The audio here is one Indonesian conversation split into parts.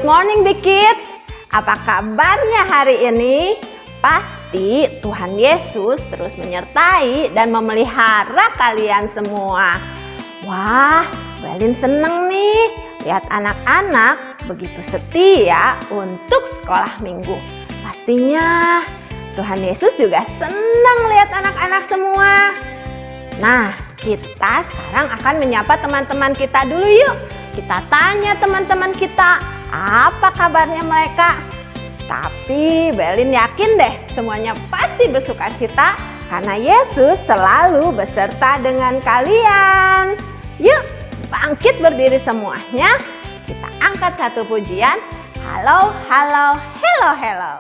morning Big Kids. Apa kabarnya hari ini? Pasti Tuhan Yesus terus menyertai dan memelihara kalian semua. Wah, Belin seneng nih lihat anak-anak begitu setia untuk sekolah minggu. Pastinya Tuhan Yesus juga senang lihat anak-anak semua. Nah, kita sekarang akan menyapa teman-teman kita dulu yuk. Kita tanya teman-teman kita, apa kabarnya mereka? Tapi Belin yakin deh semuanya pasti bersukacita karena Yesus selalu beserta dengan kalian. Yuk, bangkit berdiri semuanya. Kita angkat satu pujian. Halo, halo, hello, hello.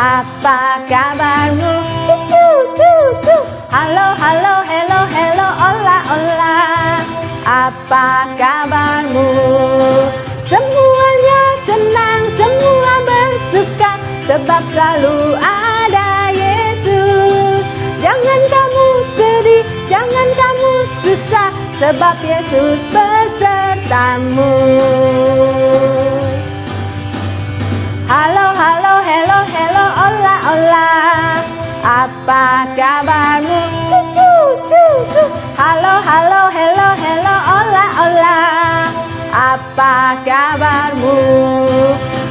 Apa kabarmu? Cucu, cucu. Halo, halo, hello, hello, ola, ola. Apa kabarmu? Semuanya senang, semua bersuka, sebab selalu ada Yesus. Jangan kamu sedih, jangan kamu susah, sebab Yesus besertamu. Halo, halo, hello, hello, ola, ola. Apa kabarmu? Cucu, cucu. Halo, halo, hello, hello, ola, ola. Apa kabarmu?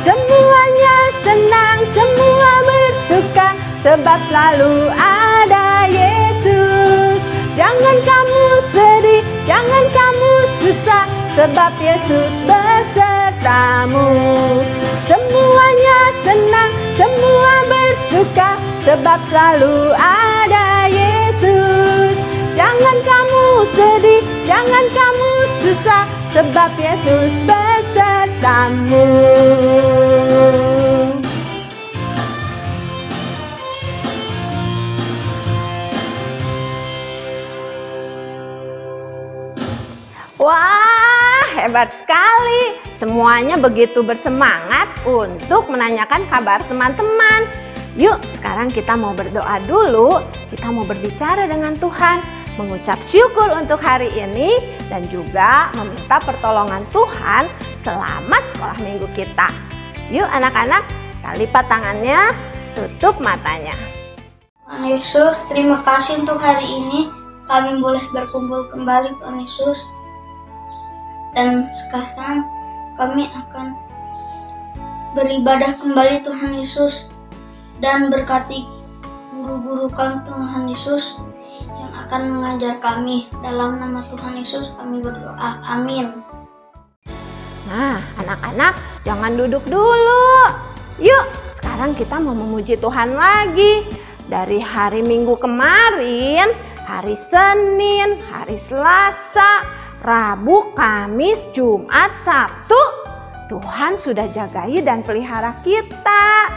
Semuanya senang, semua bersuka, sebab selalu ada Yesus. Jangan kamu sedih, jangan kamu susah, sebab Yesus besertamu. Semuanya senang, semua bersuka, sebab selalu ada Yesus. Jangan kamu sedih, jangan kamu susah, sebab Yesus besertamu. Wah, hebat sekali. Semuanya begitu bersemangat untuk menanyakan kabar teman-teman. Yuk, sekarang kita mau berdoa dulu. Kita mau berbicara dengan Tuhan, mengucap syukur untuk hari ini, dan juga meminta pertolongan Tuhan selama sekolah minggu kita. Yuk anak-anak, kita lipat tangannya, tutup matanya. Tuhan Yesus, terima kasih untuk hari ini. Kami boleh berkumpul kembali, Tuhan Yesus. Dan sekarang kami akan beribadah kembali, Tuhan Yesus, dan berkati guru-guru kami, Tuhan Yesus, yang akan mengajar kami. Dalam nama Tuhan Yesus kami berdoa, amin. Nah, anak-anak jangan duduk dulu. Yuk, sekarang kita mau memuji Tuhan lagi. Dari hari Minggu kemarin, hari Senin, hari Selasa, Rabu, Kamis, Jumat, Sabtu, Tuhan sudah jagai dan pelihara kita.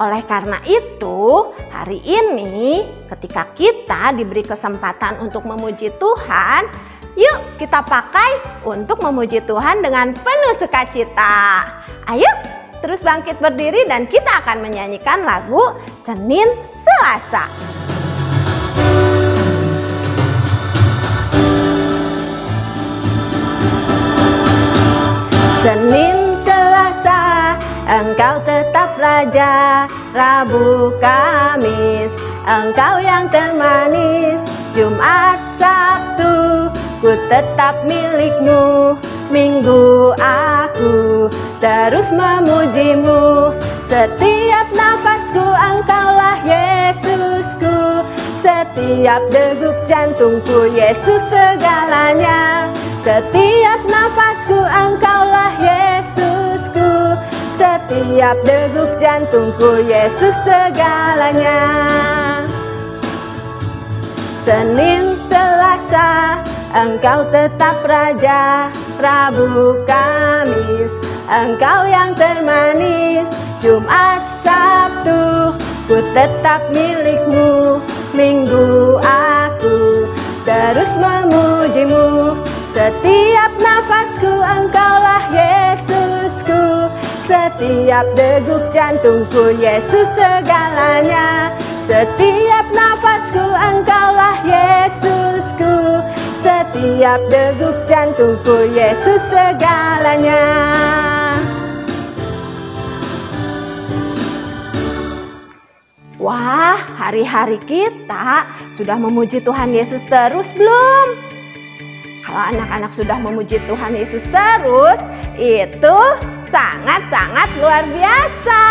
Oleh karena itu, hari ini ketika kita diberi kesempatan untuk memuji Tuhan, yuk kita pakai untuk memuji Tuhan dengan penuh sukacita. Ayo, terus bangkit berdiri dan kita akan menyanyikan lagu Senin Selasa. Senin Selasa, Engkau tetap Raja. Rabu Kamis, Engkau yang termanis. Jumat Sabtu, ku tetap milik-Mu. Minggu aku terus memuji-Mu. Setiap nafasku Engkaulah Yesusku. Setiap degup jantungku Yesus segalanya. Setiap nafasku Engkaulah Yesusku. Setiap degup jantungku Yesus segalanya. Senin Selasa, Engkau tetap Raja. Rabu Kamis, Engkau yang termanis. Jumat Sabtu, ku tetap milik-Mu. Minggu aku terus memujimu. Setiap nafasku Engkaulah Yesusku, setiap degup jantungku Yesus segalanya. Setiap nafasku Engkaulah Yesusku, setiap degup jantungku Yesus segalanya. Wah, hari-hari kita sudah memuji Tuhan Yesus terus belum? Kalau anak-anak sudah memuji Tuhan Yesus terus, itu sangat-sangat luar biasa.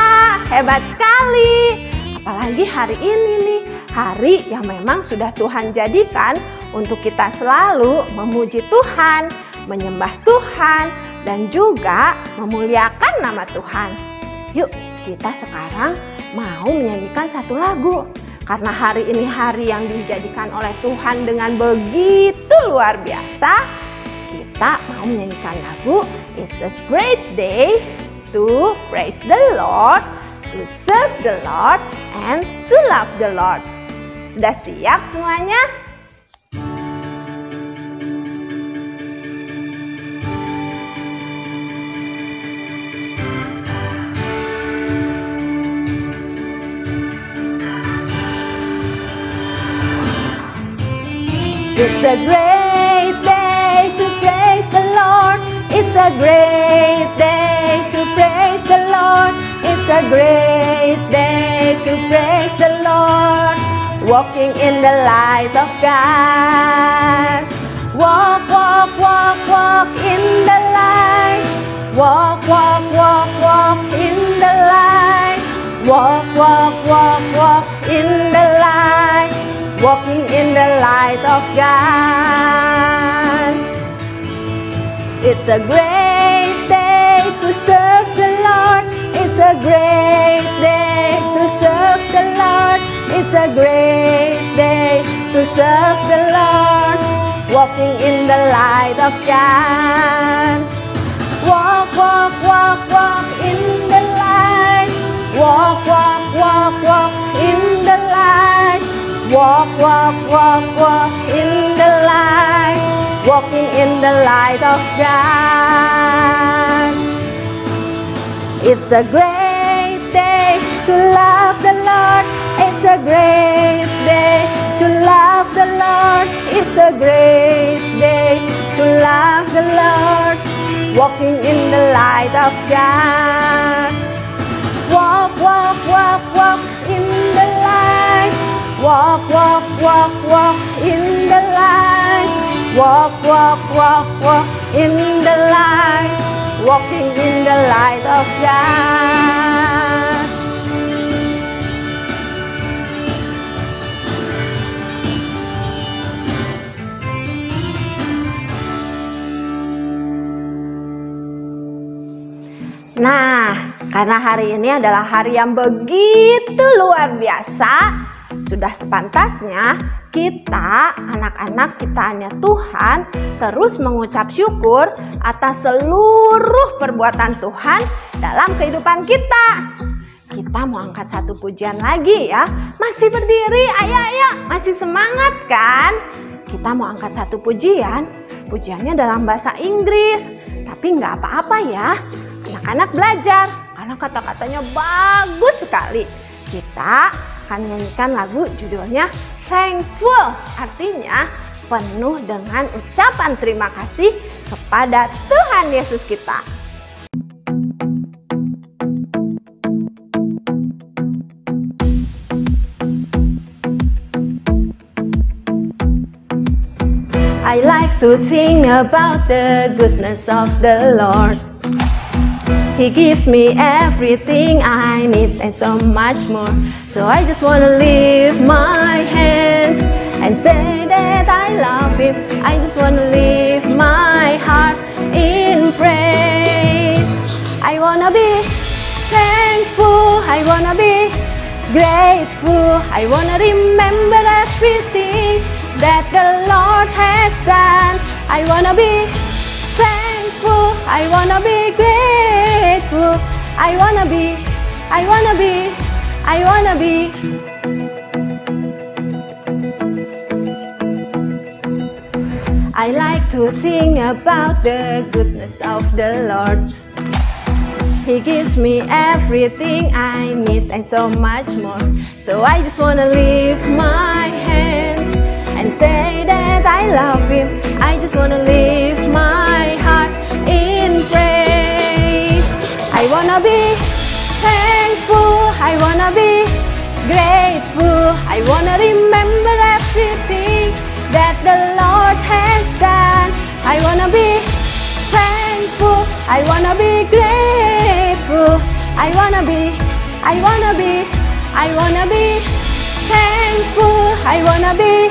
Hebat sekali. Apalagi hari ini nih, hari yang memang sudah Tuhan jadikan untuk kita selalu memuji Tuhan, menyembah Tuhan, dan juga memuliakan nama Tuhan. Yuk, kita sekarang mau menyanyikan satu lagu. Karena hari ini hari yang dijadikan oleh Tuhan dengan begitu luar biasa, kita mau menyanyikan lagu It's a Great Day to Praise the Lord, to serve the Lord, and to love the Lord. Sudah siap semuanya? It's a great day to praise the Lord. It's a great day to praise the Lord. It's a great day to praise the Lord. Walking in the light of God. Walk, walk, walk, walk in the light. Walk, walk, walk, walk in the light. Walk, walk, walk, walk in the light. Walking in the light of God. It's a great day to serve the Lord. It's a great day to serve the Lord. It's a great day to serve the Lord. Walking in the light of God. Walk, walk, walk, walk in the light. Walk, walk, walk, walk in the light. Walk, walk, walk, walk in the light. Walking in the light of God. It's a great day to love the Lord. It's a great day to love the Lord. It's a great day to love the Lord. Walking in the light of God. Walk, walk, walk, walk in the light. Walk, walk, walk, walk in the light. Walk, walk, walk, walk in the light. Walking in the light of God. Nah, karena hari ini adalah hari yang begitu luar biasa, sudah sepantasnya kita, anak-anak ciptaannya Tuhan, terus mengucap syukur atas seluruh perbuatan Tuhan dalam kehidupan kita. Kita mau angkat satu pujian lagi ya. Masih berdiri, ayo, masih semangat kan? Kita mau angkat satu pujian. Pujiannya dalam bahasa Inggris. Tapi nggak apa-apa ya. Anak-anak belajar, karena kata-katanya bagus sekali. Kita akan nyanyikan lagu judulnya Thankful, artinya penuh dengan ucapan terima kasih kepada Tuhan Yesus kita. I like to think about the goodness of the Lord. He gives me everything I need and so much more. So I just want to lift my hands and say that I love Him. I just want to lift my heart in praise. I want to be thankful. I want to be grateful. I want to remember everything that the Lord has done. I want to be thankful. I want to be grateful. I want to be. to sing about the goodness of the Lord. He gives me everything I need and so much more. So I just wanna lift my hands and say that I love Him. I just wanna lift my heart in praise. I wanna be thankful, I wanna be grateful. I wanna remember everything that the Lord has done. I wanna be thankful, I wanna be grateful. I wanna be thankful, I wanna be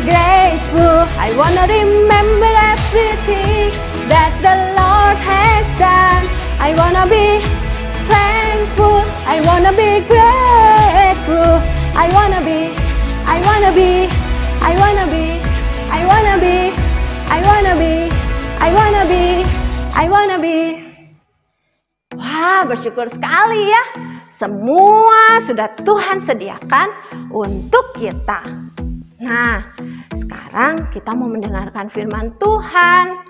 grateful. I wanna remember everything that the Lord has done. I wanna be thankful, I wanna be grateful. I wanna be. Wah, bersyukur sekali ya. Semua sudah Tuhan sediakan untuk kita. Nah, sekarang kita mau mendengarkan firman Tuhan.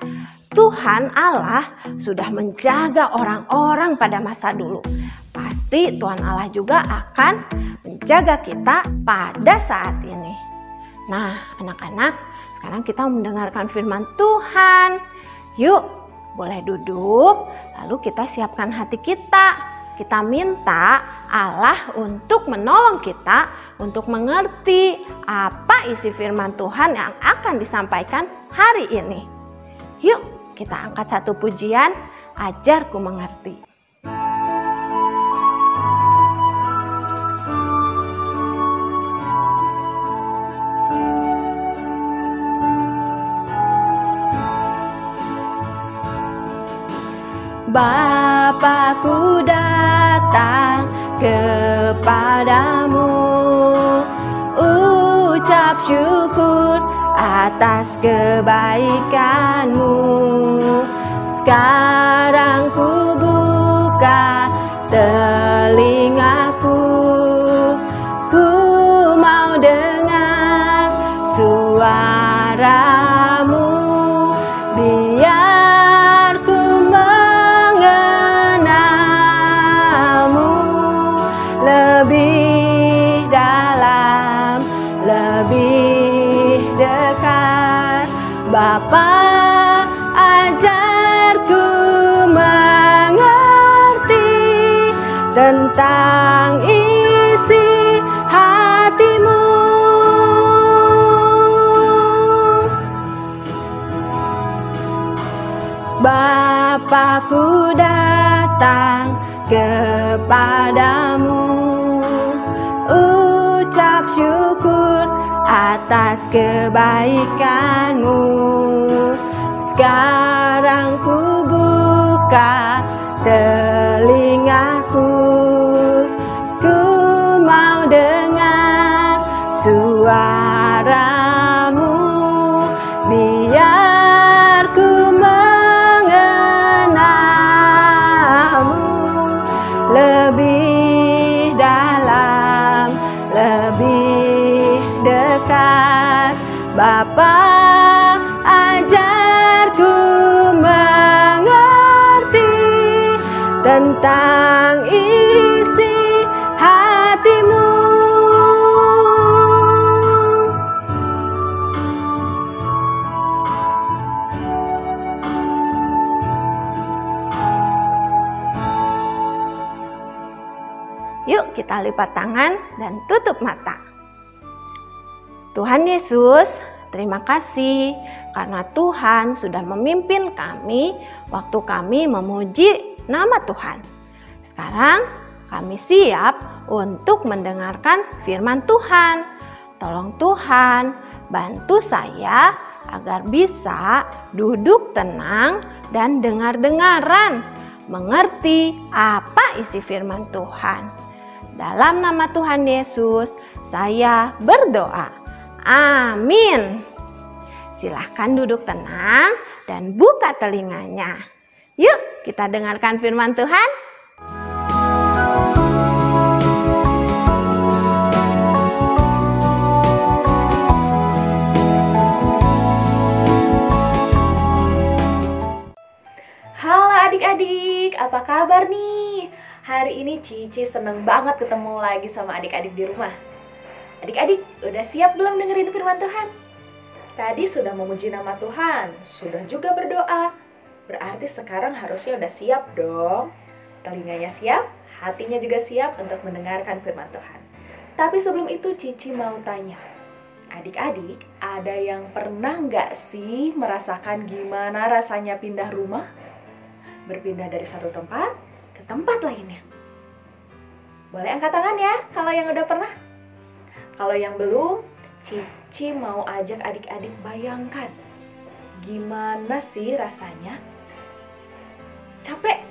Tuhan Allah sudah menjaga orang-orang pada masa dulu. Pasti Tuhan Allah juga akan menjaga kita pada saat ini. Nah, anak-anak, sekarang kita mendengarkan firman Tuhan. Yuk, boleh duduk, lalu kita siapkan hati kita. Kita minta Allah untuk menolong kita untuk mengerti apa isi firman Tuhan yang akan disampaikan hari ini. Yuk, kita angkat satu pujian, Ajarku Mengerti. Bapakku datang kepadamu, ucap syukur atas kebaikanmu. Sekarang ku buka telingaku, ku mau dengar suaramu, biar ku mengenalmu lebih dalam, lebih dekat. Bapa, ajarku mengerti tentang isi hatimu. Bapakku datang kepadamu, ucap syukur atas kebaikanmu. Sekarang ku buka telingaku, ku mau dengar suaramu, biar ku mengenalmu lebih dalam, lebih dekat. Bapa, ajarku mengerti tentang isi hatimu. Yuk kita lipat tangan dan tutup mata. Tuhan Yesus, terima kasih karena Tuhan sudah memimpin kami waktu kami memuji nama Tuhan. Sekarang kami siap untuk mendengarkan firman Tuhan. Tolong Tuhan, bantu saya agar bisa duduk tenang dan dengar-dengaran, mengerti apa isi firman Tuhan. Dalam nama Tuhan Yesus, saya berdoa. Amin. Silahkan duduk tenang dan buka telinganya. Yuk kita dengarkan firman Tuhan. apa kabar nih? Hari ini Cici seneng banget ketemu lagi sama adik-adik di rumah. Adik-adik, udah siap belum dengerin firman Tuhan? Tadi sudah memuji nama Tuhan, sudah juga berdoa. Berarti sekarang harusnya udah siap dong. Telinganya siap, hatinya juga siap untuk mendengarkan firman Tuhan. Tapi sebelum itu Cici mau tanya, adik-adik, ada yang pernah nggak sih merasakan gimana rasanya pindah rumah? Berpindah dari satu tempat ke tempat lainnya. Boleh angkat tangan ya kalau yang udah pernah. Kalau yang belum, Cici mau ajak adik-adik bayangkan gimana sih rasanya? Capek?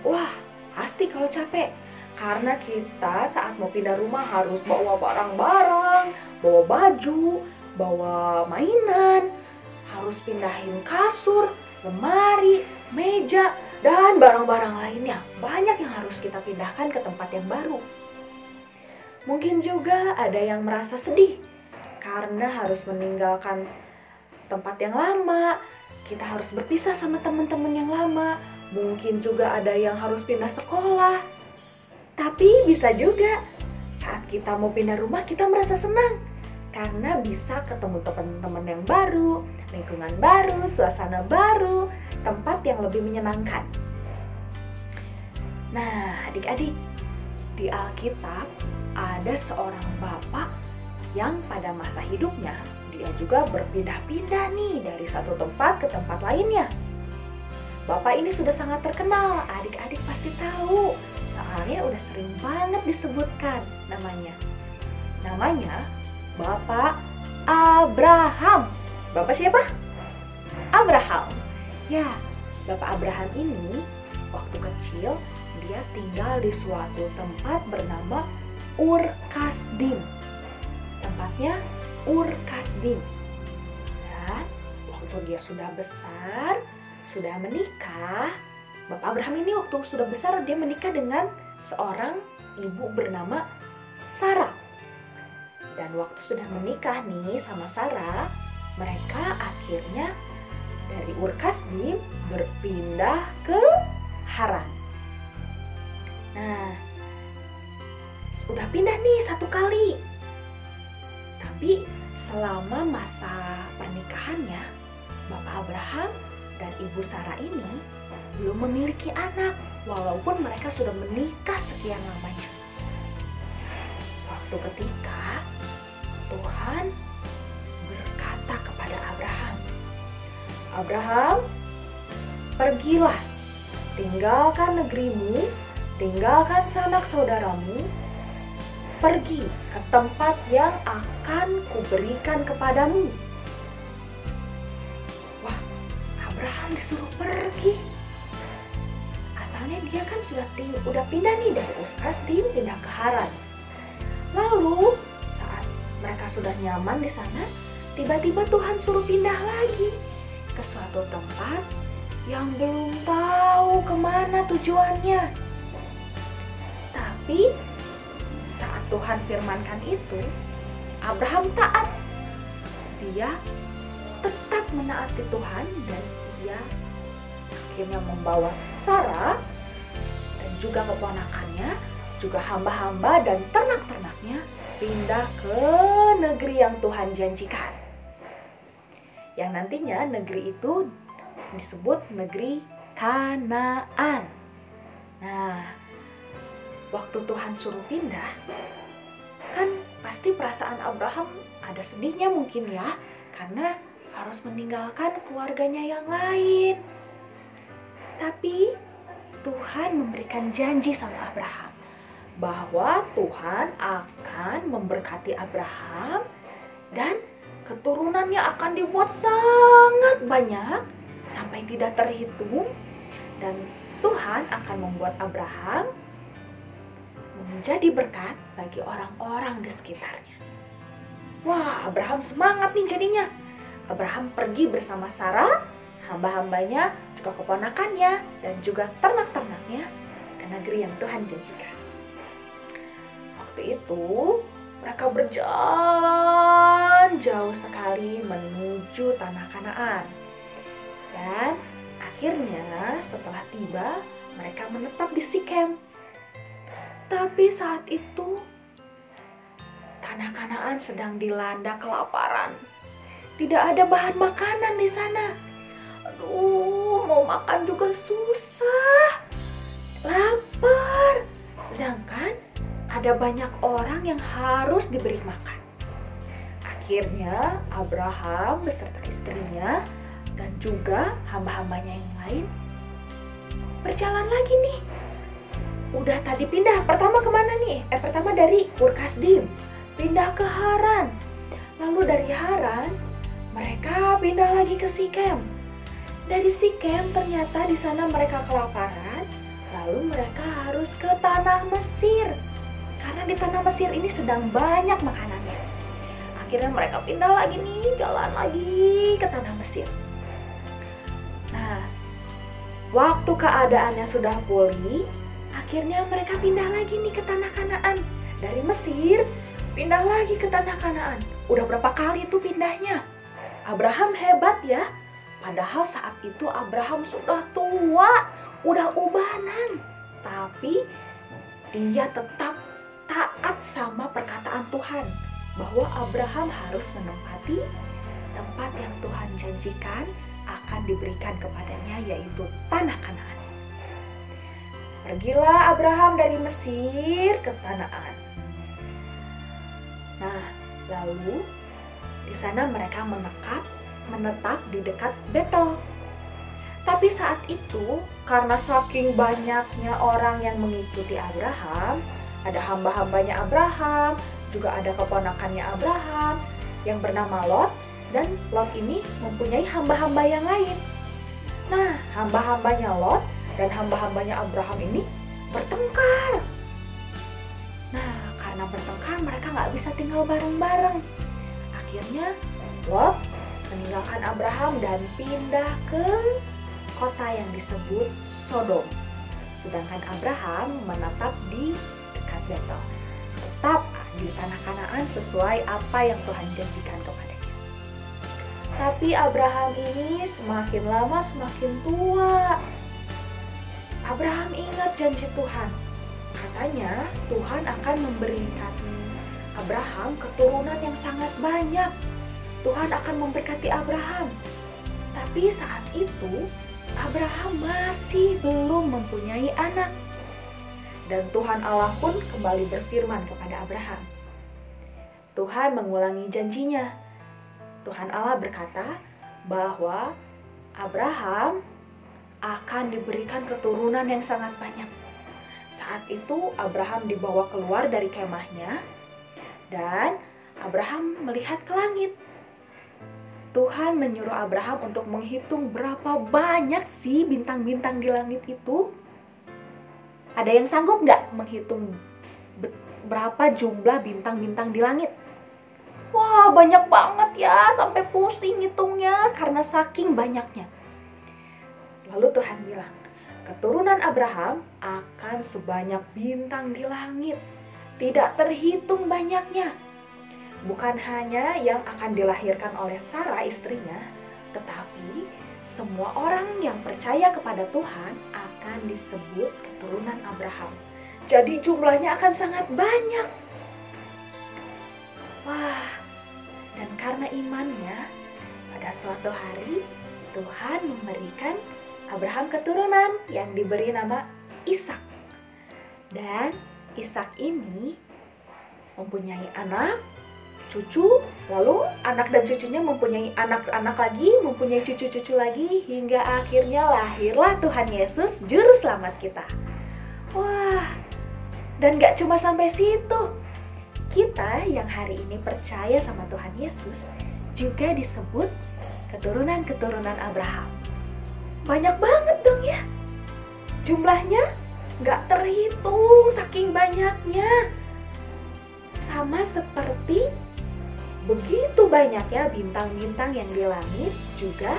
Wah, pasti kalau capek. Karena kita saat mau pindah rumah harus bawa barang-barang, bawa baju, bawa mainan, harus pindahin kasur, lemari, meja, dan barang-barang lainnya. Banyak yang harus kita pindahkan ke tempat yang baru. Mungkin juga ada yang merasa sedih karena harus meninggalkan tempat yang lama. Kita harus berpisah sama teman-teman yang lama. Mungkin juga ada yang harus pindah sekolah. Tapi bisa juga saat kita mau pindah rumah kita merasa senang karena bisa ketemu teman-teman yang baru, lingkungan baru, suasana baru, tempat yang lebih menyenangkan. Nah, adik-adik, di Alkitab ada seorang bapak yang pada masa hidupnya dia juga berpindah-pindah nih dari satu tempat ke tempat lainnya. Bapak ini sudah sangat terkenal, adik-adik pasti tahu, soalnya udah sering banget disebutkan namanya. Namanya Bapak Abraham. Bapak siapa? Abraham. Ya, Bapak Abraham ini waktu kecil dia tinggal di suatu tempat bernama Ur Kasdim. Tempatnya Ur Kasdim. Dan waktu dia sudah besar, sudah menikah, Bapak Abraham ini waktu sudah besar dia menikah dengan seorang ibu bernama Sarah. Dan waktu sudah menikah nih sama Sarah, mereka akhirnya dari Ur Kasdim berpindah ke Haran. Nah, sudah pindah nih satu kali. Tapi selama masa pernikahannya, Bapak Abraham dan Ibu Sarah ini belum memiliki anak, walaupun mereka sudah menikah sekian lamanya. Suatu ketika, Tuhan berkata kepada Abraham, Abraham, pergilah, tinggalkan negerimu, tinggalkan sanak saudaramu, pergi ke tempat yang akan kuberikan kepadamu. Wah, Abraham disuruh pergi. Asalnya dia kan udah pindah nih dari Ur Kasdim pindah ke Haran. Lalu saat mereka sudah nyaman di sana, tiba-tiba Tuhan suruh pindah lagi ke suatu tempat yang belum tahu kemana tujuannya. Tapi saat Tuhan firmankan itu, Abraham taat. Dia tetap menaati Tuhan dan dia akhirnya membawa Sarah dan juga keponakannya, juga hamba-hamba dan ternak-ternaknya pindah ke negeri yang Tuhan janjikan. Yang nantinya negeri itu disebut negeri Kanaan. Nah, waktu Tuhan suruh pindah, kan pasti perasaan Abraham ada sedihnya mungkin ya, karena harus meninggalkan keluarganya yang lain. Tapi Tuhan memberikan janji sama Abraham bahwa Tuhan akan memberkati Abraham dan keturunannya akan dibuat sangat banyak sampai tidak terhitung, dan Tuhan akan membuat Abraham menjadi berkat bagi orang-orang di sekitarnya. Wah, Abraham semangat nih jadinya. Abraham pergi bersama Sarah, hamba-hambanya, juga keponakannya, dan juga ternak-ternaknya ke negeri yang Tuhan janjikan. Waktu itu mereka berjalan jauh sekali menuju tanah Kanaan. Dan akhirnya setelah tiba, mereka menetap di Sikem. Tapi saat itu tanah Kanaan sedang dilanda kelaparan. Tidak ada bahan makanan di sana. Aduh, mau makan juga susah. Lapar. Sedangkan ada banyak orang yang harus diberi makan. Akhirnya Abraham beserta istrinya dan juga hamba-hambanya yang lain berjalan lagi nih. Udah tadi pindah, pertama kemana nih? Pertama dari Ur Kasdim, pindah ke Haran. Lalu dari Haran, mereka pindah lagi ke Sikem. Dari Sikem ternyata di sana mereka kelaparan, lalu mereka harus ke tanah Mesir. Karena di tanah Mesir ini sedang banyak makanannya. Akhirnya mereka pindah lagi nih, jalan lagi ke tanah Mesir. Nah, waktu keadaannya sudah pulih, akhirnya mereka pindah lagi nih ke tanah Kanaan. Dari Mesir, pindah lagi ke tanah Kanaan. Udah berapa kali itu pindahnya? Abraham hebat ya. Padahal saat itu Abraham sudah tua, udah ubanan. Tapi dia tetap taat sama perkataan Tuhan. Bahwa Abraham harus menempati tempat yang Tuhan janjikan akan diberikan kepadanya, yaitu tanah Kanaan. Pergilah Abraham dari Mesir ke Kanaan. Nah, lalu di sana mereka menetap di dekat Betel. Tapi saat itu, karena saking banyaknya orang yang mengikuti Abraham, ada hamba-hambanya Abraham, juga ada keponakannya Abraham yang bernama Lot, dan Lot ini mempunyai hamba-hamba yang lain. Nah, hamba-hambanya Lot dan hamba-hambanya Abraham ini bertengkar. Nah, karena bertengkar mereka nggak bisa tinggal bareng-bareng. Akhirnya Lot meninggalkan Abraham dan pindah ke kota yang disebut Sodom. Sedangkan Abraham menetap di dekat Betel. Tetap di tanah Kanaan sesuai apa yang Tuhan janjikan kepadanya. Tapi Abraham ini semakin lama semakin tua. Abraham ingat janji Tuhan. Katanya Tuhan akan memberikan Abraham keturunan yang sangat banyak. Tuhan akan memberkati Abraham. Tapi saat itu Abraham masih belum mempunyai anak. Dan Tuhan Allah pun kembali berfirman kepada Abraham. Tuhan mengulangi janjinya. Tuhan Allah berkata bahwa Abraham akan diberikan keturunan yang sangat banyak. Saat itu Abraham dibawa keluar dari kemahnya dan Abraham melihat ke langit. Tuhan menyuruh Abraham untuk menghitung berapa banyak sih bintang-bintang di langit itu. Ada yang sanggup nggak menghitung berapa jumlah bintang-bintang di langit? Wah, banyak banget ya, sampai pusing hitungnya karena saking banyaknya. Lalu Tuhan bilang, keturunan Abraham akan sebanyak bintang di langit. Tidak terhitung banyaknya. Bukan hanya yang akan dilahirkan oleh Sarah istrinya, tetapi semua orang yang percaya kepada Tuhan akan disebut keturunan Abraham. Jadi jumlahnya akan sangat banyak. Wah, dan karena imannya, pada suatu hari Tuhan memberikan Abraham keturunan yang diberi nama Ishak. Dan Ishak ini mempunyai anak, cucu, lalu anak dan cucunya mempunyai anak-anak lagi, mempunyai cucu-cucu lagi, hingga akhirnya lahirlah Tuhan Yesus, Juru Selamat kita. Wah, dan gak cuma sampai situ. Kita yang hari ini percaya sama Tuhan Yesus juga disebut keturunan-keturunan Abraham. Banyak banget dong ya. Jumlahnya gak terhitung saking banyaknya. Sama seperti begitu banyaknya bintang-bintang yang di langit, juga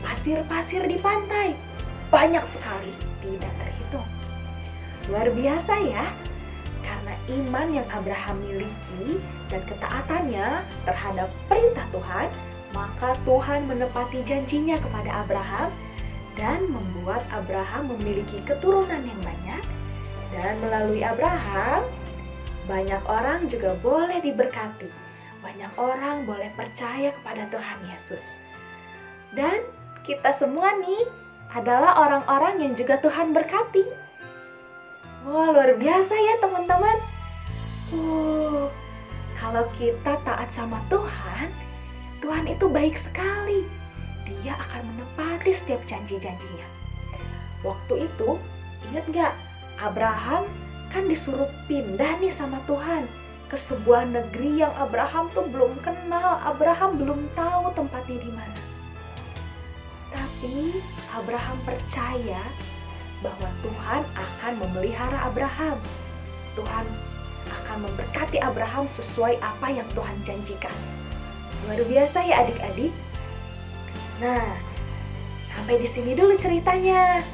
pasir-pasir di pantai. Banyak sekali, tidak terhitung. Luar biasa ya. Karena iman yang Abraham miliki dan ketaatannya terhadap perintah Tuhan, maka Tuhan menepati janjinya kepada Abraham dan membuat Abraham memiliki keturunan yang banyak. Dan melalui Abraham, banyak orang juga boleh diberkati. Banyak orang boleh percaya kepada Tuhan Yesus. Dan kita semua nih adalah orang-orang yang juga Tuhan berkati. Wah, luar biasa ya teman-teman. Kalau kita taat sama Tuhan, Tuhan itu baik sekali. Dia akan menepati setiap janji-janjinya. Waktu itu, ingat gak? Abraham kan disuruh pindah nih sama Tuhan ke sebuah negeri yang Abraham tuh belum kenal. Abraham belum tahu tempatnya di mana. Tapi Abraham percaya bahwa Tuhan akan memelihara Abraham. Tuhan akan memberkati Abraham sesuai apa yang Tuhan janjikan. Luar biasa ya adik-adik. Nah, sampai di sini dulu ceritanya.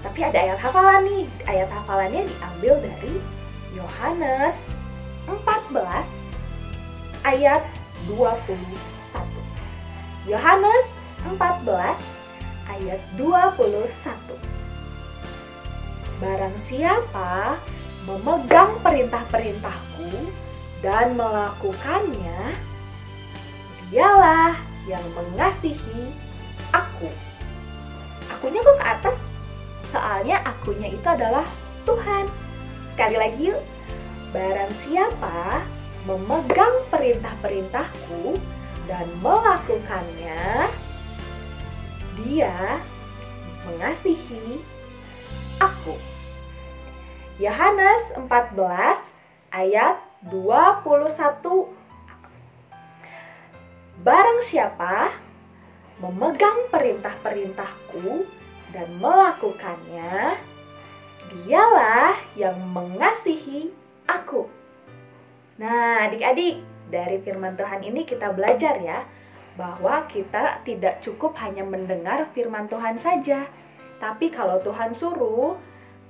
Tapi ada ayat hafalan nih. Ayat hafalannya diambil dari Yohanes 14 ayat 21. Yohanes 14 ayat 21. Barang siapa memegang perintah-perintahku dan melakukannya, dialah yang mengasihi aku. Akunya kok ke atas? Soalnya akunya itu adalah Tuhan. Sekali lagi yuk. Barang siapa memegang perintah-perintahku dan melakukannya, dia mengasihi aku. Yohanes 14 ayat 21. Barang siapa memegang perintah-perintahku dan melakukannya, dialah yang mengasihi aku. Nah, adik-adik, dari firman Tuhan ini kita belajar ya, bahwa kita tidak cukup hanya mendengar firman Tuhan saja. Tapi kalau Tuhan suruh,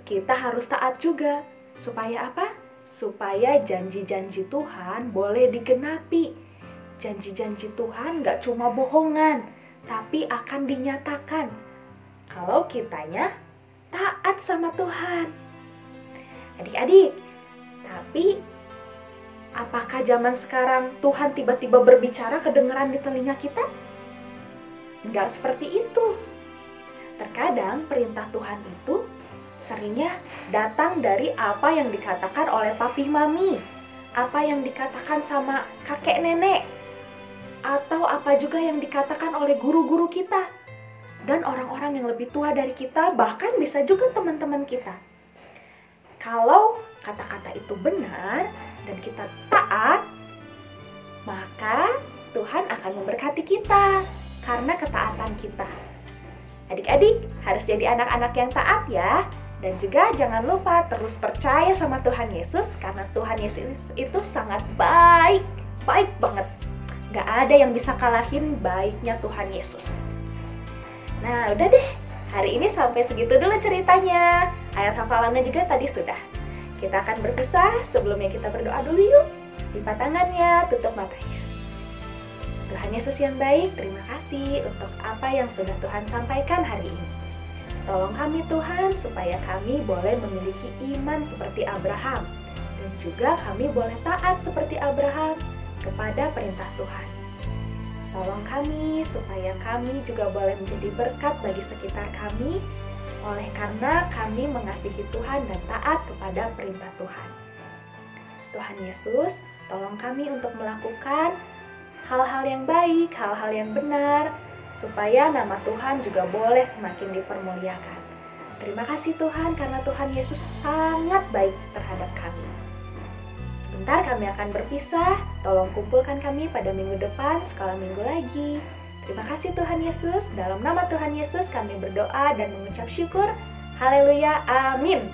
kita harus taat juga. Supaya apa? Supaya janji-janji Tuhan boleh digenapi. Janji-janji Tuhan gak cuma bohongan, tapi akan dinyatakan kalau kitanya taat sama Tuhan. Adik-adik, tapi apakah zaman sekarang Tuhan tiba-tiba berbicara kedengeran di telinga kita? Enggak seperti itu. Terkadang perintah Tuhan itu seringnya datang dari apa yang dikatakan oleh papi mami, apa yang dikatakan sama kakek nenek, atau apa juga yang dikatakan oleh guru-guru kita, dan orang-orang yang lebih tua dari kita, bahkan bisa juga teman-teman kita. Kalau kata-kata itu benar dan kita taat, maka Tuhan akan memberkati kita karena ketaatan kita. Adik-adik harus jadi anak-anak yang taat ya. Dan juga jangan lupa terus percaya sama Tuhan Yesus, karena Tuhan Yesus itu sangat baik, baik banget. Gak ada yang bisa kalahin baiknya Tuhan Yesus. Nah udah deh, hari ini sampai segitu dulu ceritanya. Ayat hafalannya juga tadi sudah. Kita akan berpisah, sebelumnya kita berdoa dulu yuk. Lipat tangannya, tutup matanya. Tuhan Yesus yang baik, terima kasih untuk apa yang sudah Tuhan sampaikan hari ini. Tolong kami Tuhan supaya kami boleh memiliki iman seperti Abraham. Dan juga kami boleh taat seperti Abraham kepada perintah Tuhan. Tolong kami supaya kami juga boleh menjadi berkat bagi sekitar kami, oleh karena kami mengasihi Tuhan dan taat kepada perintah Tuhan. Tuhan Yesus, tolong kami untuk melakukan hal-hal yang baik, hal-hal yang benar, supaya nama Tuhan juga boleh semakin dipermuliakan. Terima kasih Tuhan, karena Tuhan Yesus sangat baik terhadap kami. Sebentar kami akan berpisah, tolong kumpulkan kami pada minggu depan, sekolah minggu lagi. Terima kasih Tuhan Yesus, dalam nama Tuhan Yesus kami berdoa dan mengucap syukur. Haleluya, amin.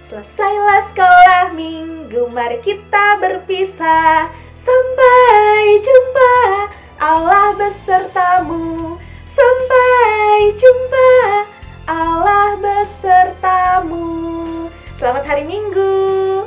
Selesailah sekolah minggu, mari kita berpisah. Sampai jumpa, Allah besertamu. Sampai jumpa, Allah besertamu. Selamat hari Minggu.